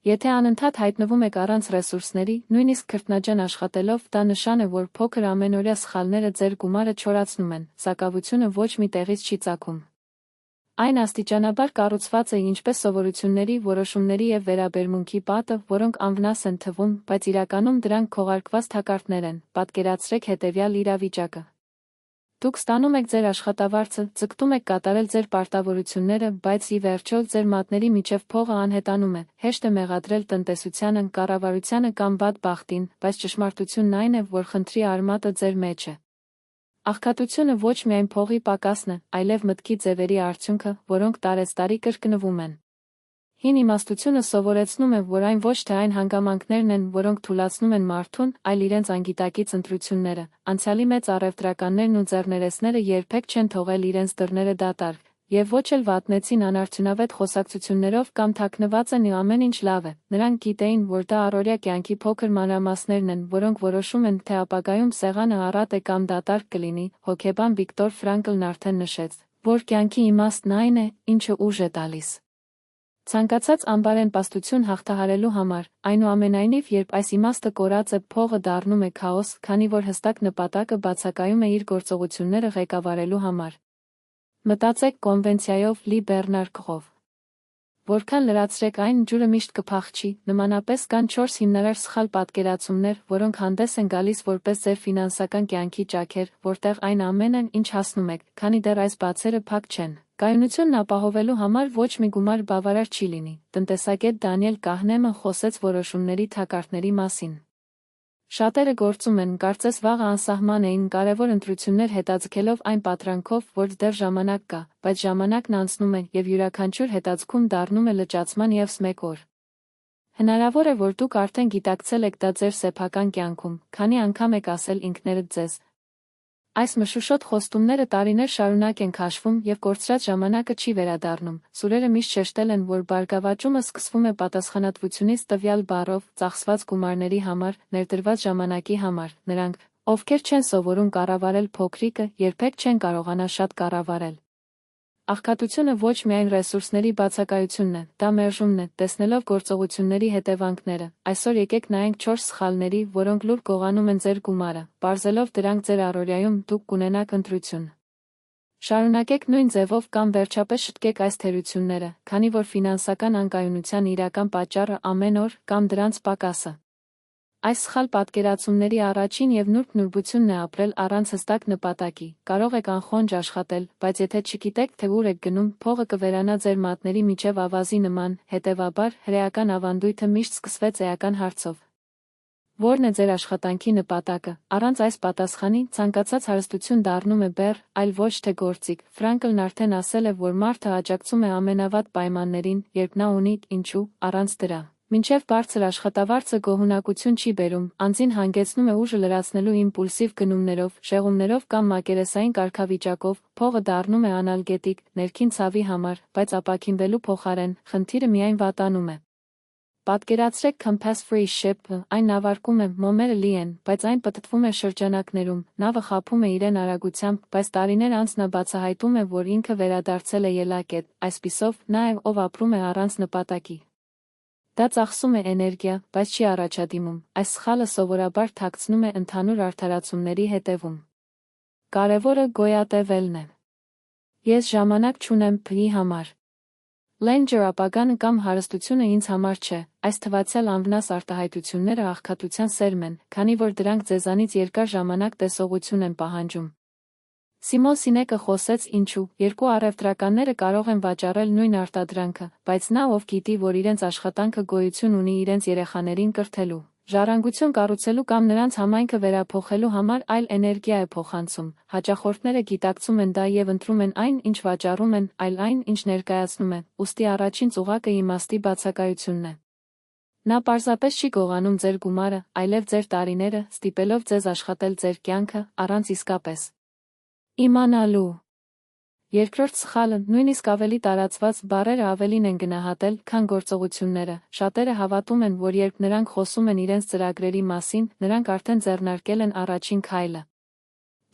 Եթե անընդհատ հայտնվում եք առանց ռեսուրսների, նույնիսկ քրտնաջան աշխատելով, դա նշան է, որ փոքր ամենօրյա սխալները ձեր գումարը չորացնում են, սակավությունը ոչ մի տեղից չի ծագում։ Այն աստիճանաբար կառուցված է ինչպես սովորությունների, որոշումների և վերաբերմունքի պատը, որոնք անվնաս են թվում, բայց իրականում դրանք քողարկված թակարդներ են։ Պատկերացրեք հետևյալ իրավիճակը. Դուք ստանում եք ձեր աշխատավարձը, ձգտում եք կատարել ձեր պարտավորությունները, բայց ի վերջո ձեր մատների միջև փողը անհետանում է։ Հեշտ է մեղադրել տնտեսությանը, կառավարությանը կամ վատ բախտին, բայց ճշմարտությունն այն է, որ խնդրի արմատը ձեր մեջ է։ Աղքատությունը ոչ միայն փողի պակասն է, այլև մտքի ձևերի արդյունքը, որոնք տարեցտարի կրկնվում են։ Հին իմաստությունը սովորեցնում է, որ այն ոչ թե այն հանգամանքներն են, որոնք թուլացնում են մարդուն, այլ իրենց անգիտակից ընտրությունները։ Անցյալի մեծ առևտրականներն ու ձեռներեցները երբեք չեն թողել իրենց դռները դատարկ, եւ ոչ էլ վատնեցին անարդյունավետ խոսակցություններով կամ թաքնված են ու ամեն ինչ լավ է։ Նրանք գիտեին, որ դա առօրյա կյանքի փոքր մանրամասներն են, որոնք որոշում են, թե ապագայում սեղանը առատ է կամ դատարկ կլինի։ Հոգեբան Վիկտոր Ֆրանկլն արդեն նշեց, որ կյանքի իմաստն այն է, ինչը ուժ է տալիս։ Ցանկացած անբարենպաստություն հաղթահարելու համար, այնուամենայնիվ, երբ այս իմաստը կորած է, փողը դառնում է քաոս, քանի որ հստակ նպատակը բացակայում է իր գործողությունները ղեկավարելու համար։ Մտածեք կոնվենցիայով Լի Բեռնար Քրով։ Որքան լրացրեք այն, ջուրը միշտ կփախչի։ Նմանապես կան 4 հիմնարար սխալ պատկերացումներ, որոնք հանդես են գալիս որպես ձեր ֆինանսական կյանքի ճաքեր, որտեղ այն ամենն, ինչ հասնում եք, քանի դեռ այս բացերը փակ չեն։ Կայունությունն ապահովելու համար ոչ մի գումար բավարար չի լինի։ Տնտեսագետ Դանիել Կահնեմը խոսեց որոշումների թակարդների մասին։ Շատերը գործում են, կարծես վաղը անսահման էին, կարևոր ընտրություններ հետաձգելով այն պատրանքով, որ դեռ ժամանակ կա, բայց ժամանակն անցնում է, եւ յուրաքանչյուր հետաձգում դառնում է լճացման ևս մեկ օր։ Հնարավոր է, որ դուք արդեն գիտակցել եք դա ձեր սեփական կյանքում, քանի անգամ եք ասել ինքներդ ձեզ. այս մշուշոտ խոստումները տարիներ շարունակ են քաշվում եւ կորցրած ժամանակը չի վերադառնում։ Սուրերը միշտ շեշտել են, որ բարգավաճումը սկսվում է պատասխանատվությունից տվյալ բառով, ծախսված գումարների համար, ներդրված ժամանակի համար։ Նրանք, ովքեր չեն սովորում կառավարել փոքրիկը, երբեք չեն կարողանա շատ կառավարել։ Աղքատությունը ոչ միայն ռեսուրսների բացակայությունն է, դա մերժումն է, տեսնելով գործողությունների հետևանքները։ Այսօր եկեք նայենք 4 սխալների, որոնք լուր գողանում են ձեր գումարը։ Պարզելով դրանք ձեր առօրյայում, դուք կունենաք ընտրություն։ Շարունակեք նույն ձևով կամ վերջապես շտկեք այս թերությունները, քանի որ ֆինանսական անկայունության իրական պատճառը ամեն օր կամ դրանց պակասը։ Այս սխալ պատկերացումների առաջին եւ նուրբ նուրբությունն է ապրել առանց հստակ նպատակի։ Կարող եք անխոնջ աշխատել, բայց եթե չգիտեք, թե ուր եք գնում, փողը կվերանա ձեր մատների միջև ավազի նման։ Հետևաբար, հրեական ավանդույթը միշտ սկսվեց էական հարցով. Որն է ձեր աշխատանքի նպատակը։ Առանց այս պատասխանի, ցանկացած հարստություն դառնում է բեռ, այլ ոչ թե գործիք։ Ֆրանկլն արդեն ասել է, որ մարդը աջակցում է ամենավատ պայմաններին, երբ նա ունի ինչու, առանց դրա։ Մինչև բարձր աշխատավարձը գոհունակություն չի բերում, անձին հանգեցնում է ուժը լրացնելու իմպուլսիվ գնումներով, շեղումներով կամ մակերեսային կարգավիճակով, փողը դառնում է անալգետիկ, ներքին ցավի համար, բայց ապաքինվելու փոխարեն, խնդիրը միայն վատանում է։ Պատկերացրեք compass-free ship-ը, այն նավարկում է, մոմերը լի են, բայց այն պտտվում է շրջանակներում, նավը խաբում է իրեն արագությամբ, բայց տարիներ անց նա բացահայտում է, որ ինքը վերադարձել է ելակետ, այսպիսով, նա է, ով ապրում է առանց նպատակի։ Դա ծախսում է էներգիա, բայց չի առաջադիմում։ Այս սխալը սովորաբար թաքցնում է ընդհանուր արդարացումների հետևում։ Կարևորը գոյատևելն է։ Ես ժամանակ չունեմ փի համար։ Լենջեր ապագան կամ հարստությունը ինձ համար չէ, այս թվացյալ անվնաս արտահայտությունները աղքատության սերմ են, քանի որ դրանք ձեզանից երկար ժամանակ տեսողություն են պահանջում։ Սիմոն Սինեկը խոսեց ինչու, երկու առևտրականները կարող են վաճառել նույն արտադրանքը, բայց նա, ով գիտի, որ իրենց աշխատանքը գոյություն ունի իրենց երեխաներին կրթելու, ժառանգություն կառուցելու կամ նրանց համայնքը վերափոխելու համար այլ էներգիա է փոխանցում, հաճախորդները գիտակցում են դա եւ ընտրում են այն, ինչ վաճառում են, այլ այն, ինչ ներկայացնում է, ուստի առաջին ծուղակը իմաստի բացակայությունն է։ Նա պարզապես չի գողանում ձեր գումարը, այլև ձեր տարիները, ստիպելով ձեզ աշխատել ձեր կյանքը, առանց իսկապես իմանալու։ Երկրորդ սխալը, նույնիսկ ավելի տարածված բառերը ավելին են գնահատել, քան գործողությունները։ Շատերը հավատում են, որ երբ նրանք խոսում են իրենց ծրագրերի մասին, նրանք արդեն ձեռնարկել են առաջին քայլը։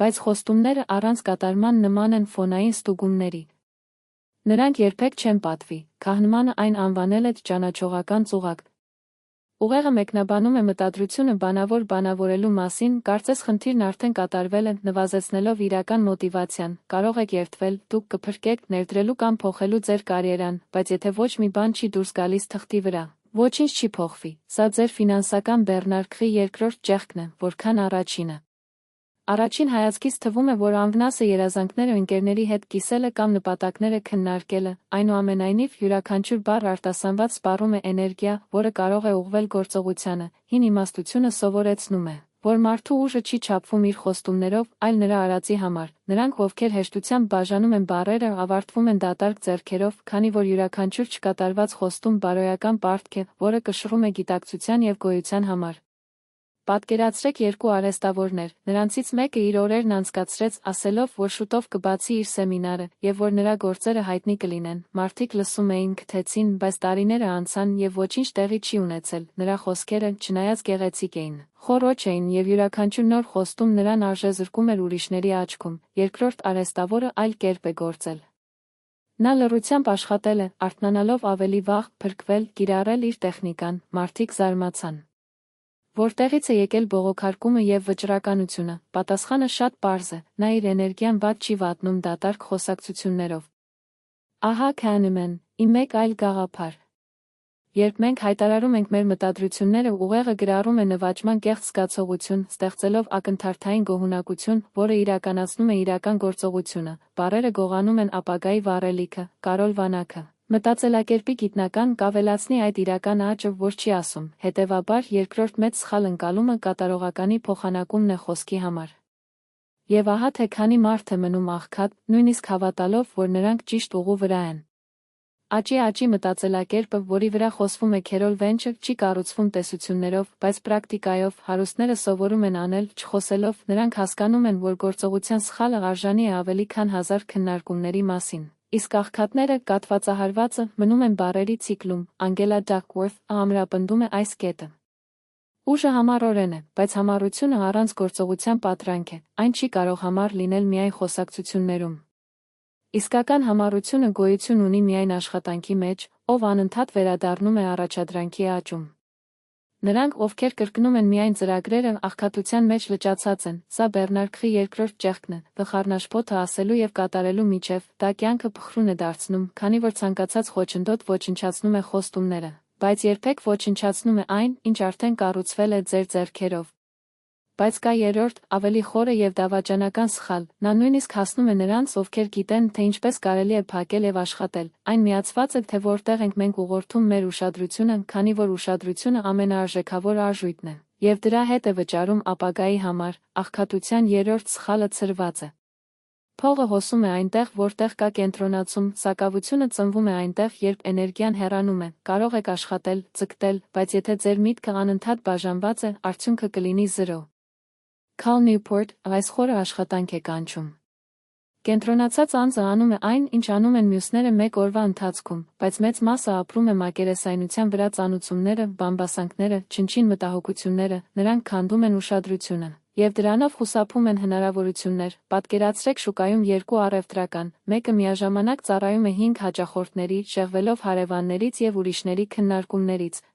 Բայց խոստումները առանց կատարման նման են ֆոնային ստուգումների։ Նրանք երբեք չեն պատվի։ Քահնմանը այն անվանել է ճանաչողական ծուղակ։ Ուղեղը մեկնաբանում է մտադրությունը բանավորելու մասին, կարծես խնդիրն արդեն կատարվել է, նվազեցնելով իրական մոտիվացիան, կարող եք երդվել, դուք կփրկեք, ներդրելու կամ փոխելու ձեր կարիերան, բայց եթե ոչ մի բան չի դուրս գալիս թղթի վրա, ոչինչ չի փոխվի, սա ձեր ֆինանսական բեռնարկղի երկրորդ ճեղքն է, որքան առաջինը։ Առաջին հայացքից թվում է, որ անվնաս է երազանքները ընկերների հետ կիսելը կամ նպատակները քննարկելը, այնուամենայնիվ յուրաքանչյուր բառ արտասանված սպառում է էներգիա, որը կարող է ուղղվել գործողությանը, հին իմաստությունը սովորեցնում է, որ մարդու ուժը չի չափվում իր խոստումներով, այլ նրա արածի համար, նրանք, ովքեր հեշտությամբ բաժանում են բառերը, ավարտվում են դատարկ ձեռքերով, քանի որ յուրաքանչյուր չկատարված խոստում բարոյական պարտք է, որը կշռում է գիտակցության և գոյության համար։ Պատկերացրեք երկու արհեստավորներ, նրանցից մեկը իր օրերն անցկացրեց, ասելով, որ շուտով կբացի իր սեմինարը, և որ նրա գործերը հայտնի կլինեն, մարդիկ լսում էին, քթեցին, բայց տարիները անցան և ոչինչ տեղի չի ունեցել, նրա խոսքերը, չնայած գեղեցիկ էին, խոռոչ էին և յուրաքանչյուր նոր խոստում նրան արժեզրկում էր ուրիշների աչքում, երկրորդ արհեստավորը այլ կերպ է գործել։ Նա լռությամբ աշխատել է, արթնանալով ավելի վաղ, փրկվել, կիրառել իր տեխնիկան, մարդիկ զարմացան։ Որտեղից է եկել բողոքարկումը և վճռականությունը, պատասխանը շատ պարզ է, նա իր էներգիան վատ չի վատնում դատարկ խոսակցություններով։ Ահա Kahneman, իմ մեկ այլ գաղափար։ Երբ մենք հայտարարում ենք մեր մտադրությունները, ուղեղը գրառում է նվաճման կեղծ զգացողություն, ստեղծելով ակնթարթային գոհունակություն, որը իրականացնում է իրական գործողությունը, բառերը գողանում են ապագայի վառելիքը, Կարոլ Վանաքը։ Մտածելակերպի գիտնական կավելացնի այդ իրական աճը, որ չի ասում, հետևաբար երկրորդ մեծ սխալ ընկալումը կատարողականի փոխանակումն է խոսքի համար։ Եվ ահա թե քանի մարդ է մնում աղքատ, նույնիսկ հավատալով, որ նրանք ճիշտ ուղու վրա են։ Աճի մտածելակերպը, որի վրա խոսվում է Քերոլ Վենչը, չի կառուցվում տեսություններով, բայց պրակտիկայով, հարուստները սովորում են անել, չխոսելով, նրանք հասկանում են, որ գործողության սխալը արժանի է ավելի քան 1000 քննարկումների մասին։ Իսկ աղքատները, կաթվածահարվածը, մնում են բառերի ցիկլում, Անգելա Դակվորթը ամրապնդում է այս կետը։ Ուժը համառորեն է, բայց համառությունը առանց գործողության պատրանք է, այն չի կարող համառ լինել միայն խոսակցություններում։ Իսկական համառությունը գոյություն ունի միայն աշխատանքի մեջ, ով անընդհատ վերադառնում է առաջադրանքի աճում։ Նրանք, ովքեր կրկնում են միայն ծրագրերը, աղքատության մեջ լճացած են, սա բեռնարկղի երկրորդ ճեղքն է, վխառնաշփոթը ասելու և կատարելու միջև, դա կյանքը փխրուն է դարձնում, քանի որ ցանկացած խոչընդոտ ոչնչացնում է խոստումները, բայց երբեք ոչնչացնում է այն, ինչ արդեն կառուցվել է ձեր ձեռքերով։ Բայց կա երրորդ, ավելի խորը և դավաճանական սխալ, նա նույնիսկ հասնում է նրանց, ովքեր գիտեն, թե ինչպես կարելի է փակել և աշխատել, այն միացված է, թե որտեղ ենք մենք ուղղորդում մեր ուշադրությունը, քանի որ ուշադրությունը ամենաարժեքավոր արժույթն է, և դրա հետ է վճարում ապագայի համար, աղքատության երրորդ սխալը ցրված է։ Փողը հոսում է այնտեղ, որտեղ կա կենտրոնացում, սակավությունը ծնվում է այնտեղ, երբ էներգիան հեռանում է, կարող եք աշխատել, ձգտել, բայց եթե ձեր միտքը անընդհատ բաժանված է, արդյունքը կլինի 0։ Cal Newport այս խորը աշխատանք է կանչում։ Կենտրոնացած անձը անում է այն, ինչ անում են մյուսները մեկ օրվա ընթացքում, բայց մեծ մասը ապրում է մակերեսայնության վրա ծանուցումները, բամբասանքները, չնչին մտահոգությունները, նրանք քանդում են ուշադրությունը, և դրանով խուսափում են հնարավորություններ։ Պատկերացրեք շուկայում երկու առևտրական, մեկը միաժամանակ ծառայում է 5 հաճախորդների, շեղվելով հարևաններից և ուրիշների քննարկումներից։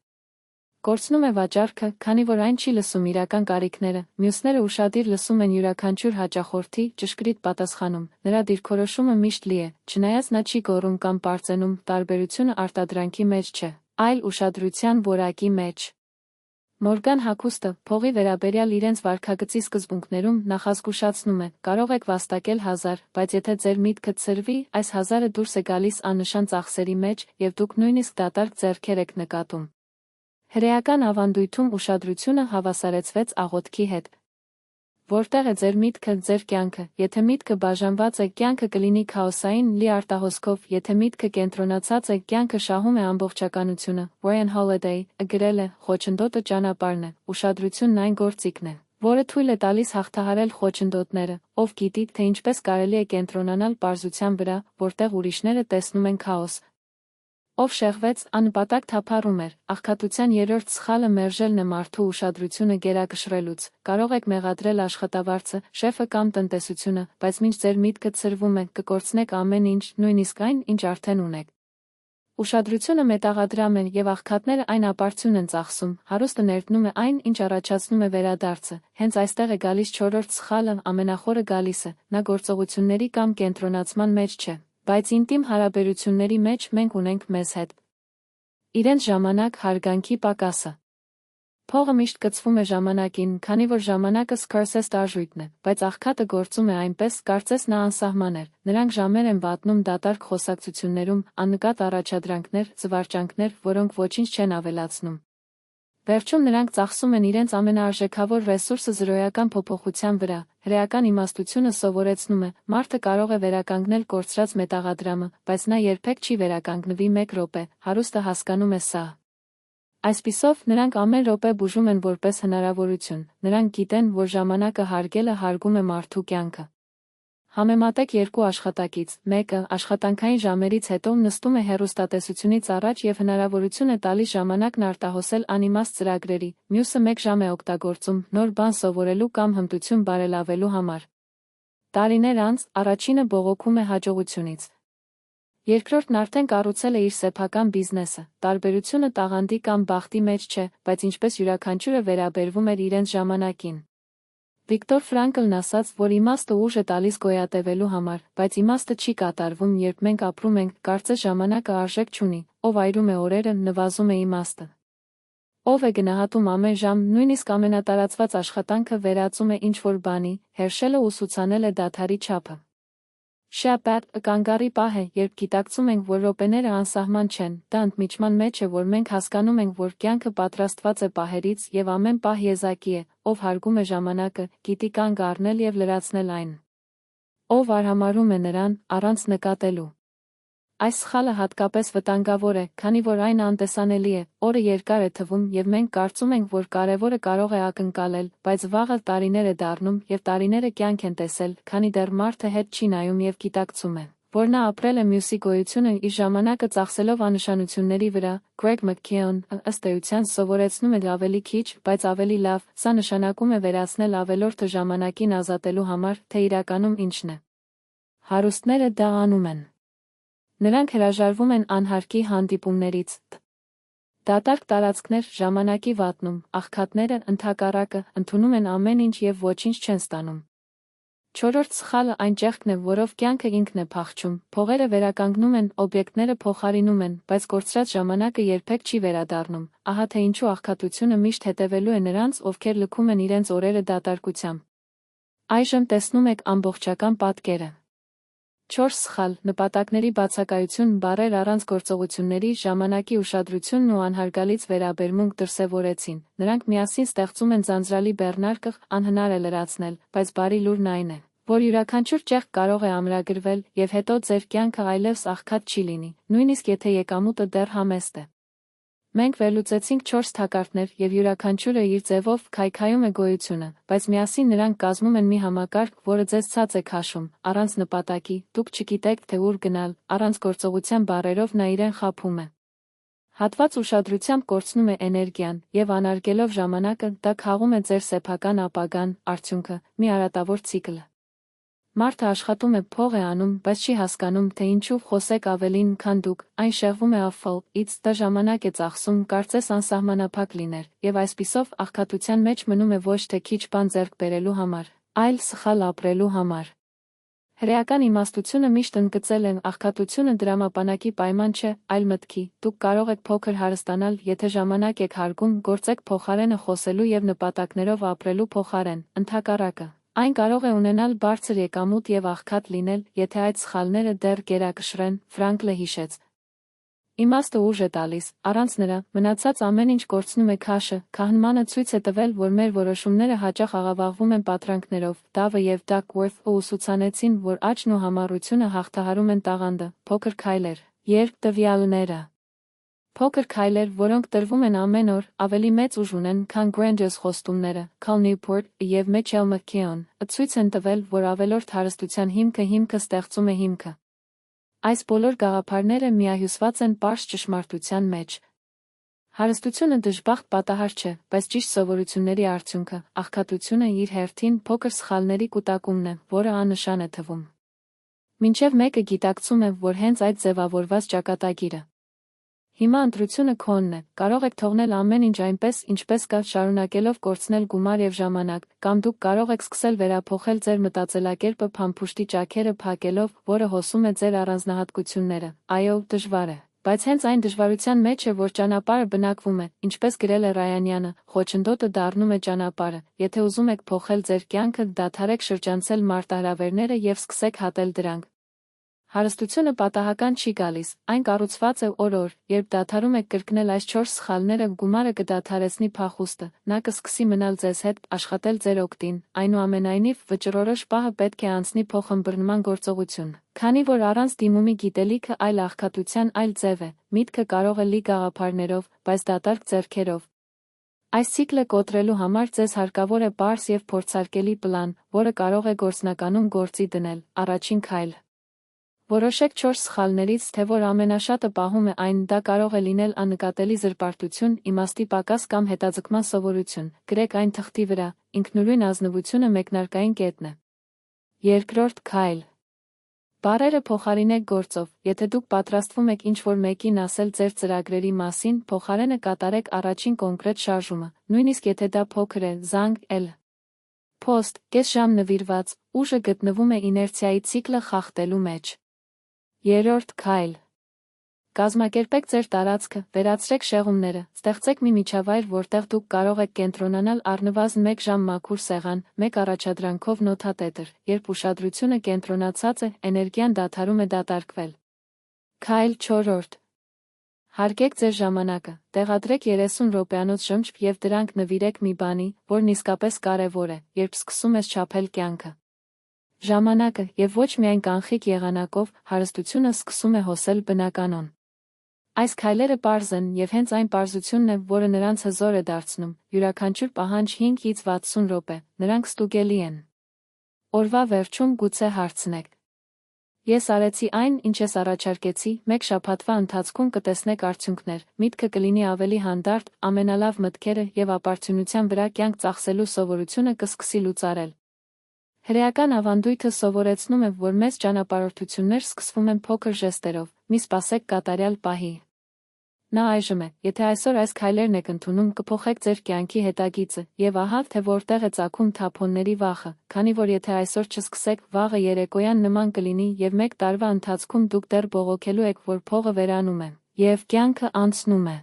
Կորցնում է վաճառքը, քանի որ այն չի լսում իրական կարիքները, մյուսները ուշադիր լսում են յուրաքանչյուր հաճախորդի, ճշգրիտ պատասխանում, նրա դիրքորոշումը միշտ լի է, չնայած նա չի գոռում կամ պարծենում, տարբերությունը արտադրանքի մեջ չէ, այլ ուշադրության որակի մեջ։ Մորգան Հաքուստը, փողի վերաբերյալ իրենց վարքագծի սկզբունքներում, նախազգուշացնում է, կարող եք վաստակել 1000, բայց եթե ձեր միտքը ցրվի, այս 1000-ը դուրս է գալիս աննշան ծախսերի մեջ, և դուք նույնիսկ դատարկ ձեռքեր եք նկատում։ Հրեական ավանդույթում ուշադրությունը հավասարեցվեց աղոթքի հետ։ Որտեղ է ձեր միտքը, ձեր կյանքը, եթե միտքը բաժանված է, կյանքը կլինի քաոսային, լի արտահոսքով, եթե միտքը կենտրոնացած է, կյանքը շահում է ամբողջականությունը։ Ryan Holiday-ը գրել է, խոչընդոտը ճանապարհն է, ուշադրությունն այն գործիքն է, որը թույլ է տալիս հաղթահարել խոչընդոտները, ով գիտի, թե ինչպես կարելի է կենտրոնանալ պարզության վրա, որտեղ ուրիշները տեսնում են քաոս։ Ով շեղվեց, աննպատակ թափառում էր, աղքատության երրորդ սխալը մերժելն է մարդու ուշադրությունը գերակշռելուց, կարող եք մեղադրել աշխատավարձը, շեֆը կամ տնտեսությունը, բայց մինչ ձեր միտքը ցրվում է, կկորցնեք ամեն ինչ, նույնիսկ այն, ինչ արդեն ունեք։ Ուշադրությունը մետաղադրամ է և աղքատները այն ապարդյուն են ծախսում, հարուստը ներդնում է այն, ինչ առաջացնում է վերադարձը, հենց այստեղ է գալիս չորրորդ սխալը, ամենախորը գալիս է, նա գործողությունների կամ կենտրոնացման մեջ չէ, բայց ինտիմ հարաբերությունների մեջ մենք ունենք մեզ հետ իրենց ժամանակ հարգանքի պակասը։ Փողը միշտ կցվում է ժամանակին, քանի որ ժամանակը Scarcest արժույթն է, բայց աղքատը գործում է այնպես, կարծես նա անսահման էր, նրանք ժամեր են վատնում դատարկ խոսակցություններում, աննկատ առաջադրանքներ, զվարճանքներ, որոնք ոչինչ չեն ավելացնում։ Վերջում նրանք ծախսում են իրենց ամենաարժեքավոր ռեսուրսը զրոյական փոփոխության վրա, հրեական իմաստությունը սովորեցնում է, մարդը կարող է վերականգնել կորցրած մետաղադրամը, բայց նա երբեք չի վերականգնվի մեկ րոպե, հարուստը հասկանում է սա։ Այսպիսով, նրանք ամեն րոպե բուժում են որպես հնարավորություն, նրանք գիտեն, որ ժամանակը հարգելը հարգում է մարդու կյանքը։ Համեմատեք երկու աշխատակից, մեկը աշխատանքային ժամերից հետո նստում է հեռուստատեսությունից առաջ և հնարավորություն է տալիս ժամանակն արտահոսել անիմաստ ծրագրերի, մյուսը 1 ժամ է օգտագործում նոր բան սովորելու կամ հմտություն բարելավելու համար։ Տարիներ անց, առաջինը բողոքում է հաջողությունից։ Երկրորդն արդեն կառուցել է իր սեփական բիզնեսը, տարբերությունը տաղանդի կամ բախտի մեջ չէ, բայց ինչպես յուրաքանչյուրը վերաբերվում էր իրենց ժամանակին։ Վիկտոր Ֆրանկլն ասաց, որ իմաստը ուժ է տալիս գոյատևելու համար, բայց իմաստը չի կատարվում, երբ մենք ապրում ենք, կարծես ժամանակը արժեք չունի, ով այրում է օրերը, նվազում է իմաստը։ Ով է գնահատում ամեն ժամ, նույնիսկ ամենատարածված աշխատանքը վերածում է ինչ-որ բանի, հերշելը ուսուցանել է դադարի չափը։ Շաբաթ կանգառի պահ է, երբ գիտակցում ենք, որ րոպեները անսահման չեն, դա ընդմիջման մեջ է, որ մենք հասկանում ենք, որ կյանքը պատրաստված է պահերից և ամեն պահ եզակի է, ով հարգում է ժամանակը, գիտի կանգ առնել և լրացնել այն։ Ով արհամարհում է նրան, առանց նկատելու։ Այս սխալը հատկապես վտանգավոր է, քանի որ այն անտեսանելի է, օրը երկար է թվում և մենք կարծում ենք, որ կարևորը կարող է ակնկալել, բայց վաղը տարիներ է դառնում և տարիները կյանք են տեսել, քանի դեռ մարդը հետ չի նայում և գիտակցում է, որ նա ապրել է մյուսի գոյությունը իր ժամանակը ծախսելով աննշանությունների վրա։ Գրեգ Մաքքեոն, ըստ էության, սովորեցնում է ավելի քիչ, բայց ավելի լավ, սա նշանակում է վերացնել ավելորդը ժամանակին ազատելու համար, թե իրականում ինչն է։ Հարուստները դա անում են։ Նրանք հրաժարվում են անհարկի հանդիպումներից, դատարկ տարածքներ, ժամանակի վատնում, աղքատները, ընդհակառակը, ընդունում են ամեն ինչ և ոչինչ չեն ստանում։ Չորրորդ սխալը այն ճեղքն է, որով կյանքը ինքն է փախչում, փողերը վերականգնում են, օբյեկտները փոխարինում են, բայց կորցրած ժամանակը երբեք չի վերադառնում, ահա թե ինչու աղքատությունը միշտ հետևելու է նրանց, ովքեր լքում են իրենց օրերը դատարկությամբ։ Այժմ տեսնում եք ամբողջական պատկերը։ 4 սխալ, նպատակների բացակայություն, բառեր առանց գործողությունների, ժամանակի ուշադրությունն ու անհարգալից վերաբերմունք դրսևորեցին, նրանք միասին ստեղծում են ձանձրալի բեռնարկղ, անհնար է լրացնել, բայց բարի լուրն այն է, որ յուրաքանչյուր ճեղք կարող է ամրագրվել, և հետո ձեր կյանքը այլևս աղքատ չի լինի, նույնիսկ եթե եկամուտը դեռ համեստ է։ Մենք վերլուծեցինք 4 թակարդներ և յուրաքանչյուրը իր ձևով քայքայում է գոյությունը, բայց միասին նրանք կազմում են մի համակարգ, որը ձեզ ցած է քաշում, առանց նպատակի, դուք չգիտեք, թե ուր գնալ, առանց գործողության բառերով նա իրեն խաբում է։ Հատված ուշադրությամբ կորցնում է էներգիան, և անարգելով ժամանակը, դա քաղում է ձեր սեփական ապագան, արդյունքը՝ մի արատավոր ցիկլ։ Մարդը աշխատում է, փող է անում, բայց չի հասկանում, թե ինչու խոսեք ավելին, քան դուք, այն շեղվում է ից դա ժամանակ է ծախսում, կարծես անսահմանափակ լիներ, և այսպիսով աղքատության մեջ մնում է ոչ թե քիչ բան ձեռք բերելու համար, այլ սխալ ապրելու համար։ Հրեական իմաստությունը միշտ ընդգծել է աղքատությունը դրամապանակի պայման չէ, այլ մտքի, դուք կարող եք փոքր հարստանալ, եթե ժամանակ եք հարգում, գործեք փոխարենը խոսելու և նպատակներով ապրելու փոխարեն, ընդհակառակը։ Այն կարող է ունենալ բարձր եկամուտ և աղքատ լինել, եթե այդ սխալները դեռ գերակշռեն, Ֆրանկլը հիշեց։ Իմաստը ուժ է տալիս, առանց նրա, մնացած ամեն ինչ կորցնում է քաշը, քահանմանը ցույց է տվել, որ մեր որոշումները հաճախ աղավաղվում են պատրանքներով, Դավը և Դակվորթը ուսուցանեցին, որ աճն ու համառությունը հաղթահարում են տաղանդը, փոքր քայլեր, երբ տվյալները։ Փոքր քայլեր, որոնք տրվում են ամեն օր, ավելի մեծ ուժ ունեն, քան Grandiose խոստումները, Cal Newport և Mitchell McKeown, ցույց են տվել, որ ավելորդ հարստության հիմքը ստեղծում է հիմքը։ Այս բոլոր գաղափարները միահյուսված են պարզ ճշմարտության մեջ։ Հարստությունը դժբախտ պատահար չէ, բայց ճիշտ սովորությունների արդյունքը, աղքատությունը իր հերթին փոքր սխալների կուտակումն է, որը աննշան է թվում։ Մինչև մեկը գիտակցում է, որ հենց այդ ձևավորված ճակատագիրը Հիմա ընտրությունը քոնն է, կարող եք թողնել ամեն ինչ այնպես, ինչպես կա, շարունակելով կորցնել գումար եւ ժամանակ, կամ դուք կարող եք սկսել վերափոխել ձեր մտածելակերպը փամփուշտի ճաքերը փակելով, որը հոսում է ձեր առանձնահատկությունները։ Այո, դժվար է, բայց հենց այն դժվարության մեջ է, որ ճանապարհը բնակվում է, ինչպես գրել է Ռայանյանը, խոչընդոտը դառնում է ճանապարհը։ Եթե ուզում եք փոխել ձեր կյանքը, դադարեք շրջանցել մարտահրավերները եւ սկսեք հատել դրանք։ Հարստությունը պատահական չի գալիս, այն կառուցված է օր-օր, երբ դադարում եք կրկնել այս 4 սխալները, գումարը կդադարեցնի փախուստը, նա կսկսի մնալ ձեզ հետ, աշխատել ձեր օգտին, այնուամենայնիվ, վճռորոշ պահը պետք է անցնի փոխըմբռնման գործողություն, քանի որ առանց դիմումի գիտելիքը այլ աղքատության այլ ձև է, միտքը կարող է լի գաղափարներով, բայց դատարկ ձեռքերով։ Այս ցիկլը կոտրելու համար ձեզ հարկավոր է պարզ եւ փորձարկելի պլան, որը կարող է գործնականում գործի դնել։ Առաջին քայլ. որոշեք 4 սխալներից, թե որ ամենաշատը պահում է այն, դա կարող է լինել աննկատելի զրպարտություն, իմաստի պակաս կամ հետաձգման սովորություն, գրեք այն թղթի վրա, ինքնուրույն ազնվությունը մեկնարկային կետն է։ Երկրորդ քայլ. բառերը փոխարինեք գործով, եթե դուք պատրաստվում եք ինչ-որ մեկին ասել ձեր ծրագրերի մասին, փոխարենը կատարեք առաջին կոնկրետ շարժումը, նույնիսկ եթե դա փոքր է, զանգ, փոստ, կես ժամ նվիրված, ուժը գտնվում է իներցիայի ցիկլը խախտելու մեջ։ Երրորդ քայլ. կազմակերպեք ձեր տարածքը, վերացրեք շեղումները, ստեղծեք մի միջավայր, որտեղ դուք կարող եք կենտրոնանալ առնվազն 1 ժամ մաքուր սեղան, 1 առաջադրանքով նոթատետր, երբ ուշադրությունը կենտրոնացած է, էներգիան դադարում է դատարկվել։ Քայլ 4. հարգեք ձեր ժամանակը, տեղադրեք 30 րոպեանոց շնչք եւ դրանք նվիրեք մի բանի, որն իսկապես կարեւոր է, երբ սկսում ես չափել կյանքը։ Ժամանակը, եւ ոչ միայն կանխիկ եղանակով, հարստությունը սկսում է հոսել բնականon։ Այս քայլերը պարզ են, եւ հենց այն պարզությունն է, որը նրանց հզոր է դարձնում, յուրաքանչյուր պահանջ 5-ից 60 րոպե, նրանք ստուգելի են։ Օրվա վերջում գուցե հարցնեք. ես արեցի այն, ինչ ես առաջարկեցի, 1 շաբաթվա ընթացքում կտեսնեք արդյունքներ, միտքը կլինի ավելի հանդարտ, ամենալավ մտքերը եւ ապարդյունության վրա կյանք ծախսելու սովորությունը կսկսի լուծարել։ Հրեական ավանդույթը սովորեցնում է, որ մեծ ճանապարհորդություններ սկսվում են փոքր ժեստերով, մի սպասեք կատարյալ պահի։ Նա այժմ է, եթե այսօր այս քայլերն եք ընդունում, կփոխեք ձեր կյանքի հետագիծը, եւ ահա թե որտեղ է ծագում թափոնների վախը, քանի որ եթե այսօր չսկսեք, վաղը երեկոյան նման կլինի եւ 1 տարվա ընթացքում դուք դեռ բողոքելու եք, որ փողը վերանում է, եւ կյանքը անցնում է։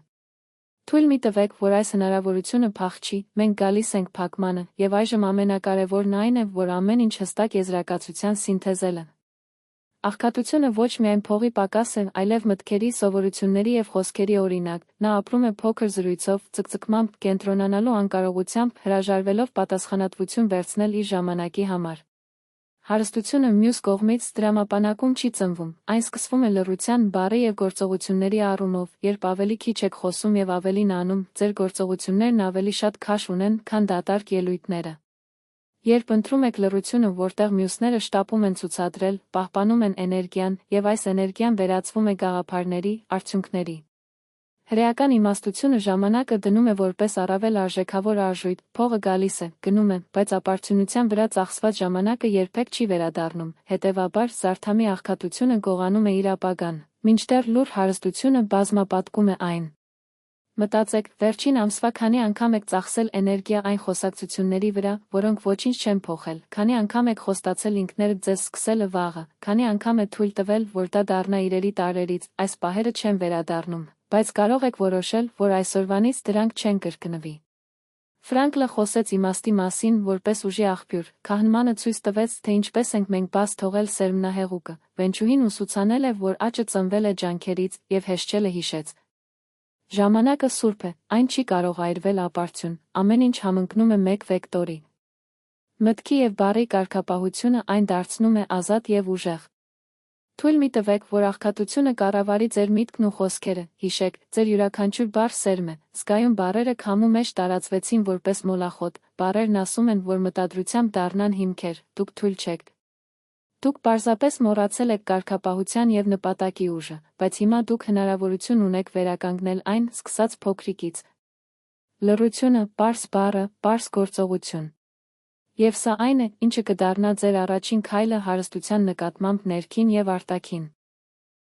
Թույլ մի տվեք, որ այս հնարավորությունը փախչի, մենք գալիս ենք փակմանը, եւ այժմ ամենակարևորն այն է, որ ամեն ինչ հստակ եզրակացության սինթեզելը։ Աղքատությունը ոչ միայն փողի պակաս է, այլև մտքերի, սովորությունների եւ խոսքերի օրինակ, նա ապրում է փոքր զրույցով, ցկցկմամբ, կենտրոնանալու անկարողությամբ, հրաժարվելով պատասխանատվություն վերցնել իր ժամանակի համար։ Հարստությունը մյուս կողմից դրամապանակում չի ծնվում, այն սկսվում է լռության, բառի եւ գործողությունների առումով, երբ ավելի քիչ եք խոսում եւ ավելին անում, ձեր գործողություններն ավելի շատ քաշ ունեն, քան դատարկ ելույթները։ Երբ ընտրում եք լռությունը, որտեղ մյուսները շտապում են ցուցադրել, պահպանում են էներգիան, եւ այս էներգիան վերածվում է գաղափարների, արդյունքների։ Հրեական իմաստությունը ժամանակը դնում է որպես առավել արժեքավոր արժույթ, փողը գալիս է, գնում է, բայց ապարդյունության վրա ծախսված ժամանակը երբեք չի վերադառնում, հետևաբար զարդամի աղքատությունը գողանում է իր ապագան, մինչդեռ լուռ հարստությունը բազմապատկում է այն։ Մտածեք, վերջին ամսվա քանի անգամ եք ծախսել էներգիա այն խոսակցությունների վրա, որոնք ոչինչ չեն փոխել, քանի անգամ եք խոստացել ինքներդ ձեզ սկսելը վաղը, քանի անգամ եք թույլ տվել, որ դա դառնա իրերի տարրերից, այս պահերը չեն վերադառնում, բայց կարող եք որոշել, որ այսօրվանից դրանք չեն կրկնվի։ Ֆրանկլը խոսեց իմաստի մասին, որպես ուժի աղբյուր, քահանմանը ցույց տվեց, թե ինչպես ենք մենք բաց թողել սերմնահեղուկը, վենչուհին ուսուցանել է, որ աճը ծնվել է ջանքերից, եւ հեշտչելը հիշեց։ Ժամանակը սուրբ է, այն չի կարող այրվել ապարդյուն, ամեն ինչ համընկնում է 1 վեկտորի։ Մտքի եւ բառի կարգապահությունը այն դարձնում է ազատ եւ ուժեղ։ Թույլ մի տվեք, որ աղքատությունը կառավարի ձեր միտքն ու խոսքերը, հիշեք, ձեր յուրաքանչյուր բառ սերմ է, զգայուն բառերը քամու մեջ տարածվեցին որպես մոլախոտ, բառերն ասում են, որ մտադրությամբ դառնան հիմքեր, դուք թույլ չեք։ Դուք պարզապես մոռացել եք կարգապահության եւ նպատակի ուժը, բայց հիմա դուք հնարավորություն ունեք վերականգնել այն, սկսած փոքրիկից։ Լռությունը, պարզ բառը, պարզ գործողություն։ Եվ սա այն է, ինչը կդառնա ձեր առաջին քայլը հարստության նկատմամբ ներքին եւ արտաքին։